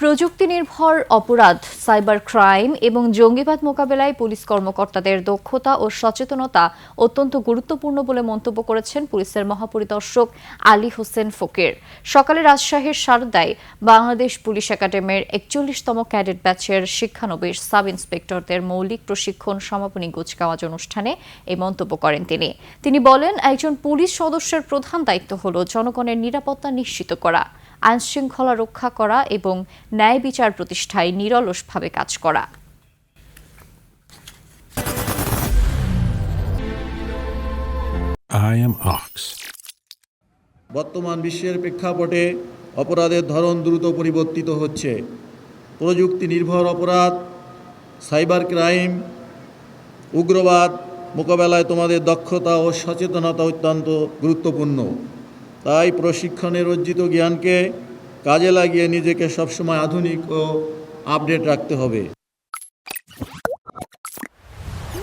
প্রযুক্তি নির্ভর অপরাধ, সাইবার ক্রাইম এবং জঙ্গিবাদ মোকাবেলায় পুলিশ কর্মকর্তাদের দক্ষতা ও সচেতনতা অত্যন্ত গুরুত্বপূর্ণ বলে মন্তব্য করেছেন পুলিশের মহাপরিদর্শক আলী হোসেন ফকির। সকালে রাজশাহীর সারদায় বাংলাদেশ পুলিশ একাডেমির ৪১তম ক্যাডেট ব্যাচের শিক্ষানবিশ সাব ইন্সপেক্টরদের মৌলিক প্রশিক্ষণ সমাপনী কুচকাওয়াজ অনুষ্ঠানে এই মন্তব্য করেন তিনি বলেন, একজন পুলিশ সদস্যের প্রধান দায়িত্ব হল জনগণের নিরাপত্তা নিশ্চিত করা, আইনশৃঙ্খলা রক্ষা করা এবং ন্যায় বিচার প্রতিষ্ঠায় নিরলসভাবে কাজ করা। বর্তমান বিশ্বের প্রেক্ষাপটে অপরাধের ধরন দ্রুত পরিবর্তিত হচ্ছে। প্রযুক্তি নির্ভর অপরাধ, সাইবার ক্রাইম, উগ্রবাদ মোকাবেলায় তোমাদের দক্ষতা ও সচেতনতা অত্যন্ত গুরুত্বপূর্ণ। তাই প্রশিক্ষণের অর্জিত জ্ঞানকে কাজে লাগিয়ে নিজেকে সবসময় আধুনিক ও আপডেট রাখতে হবে।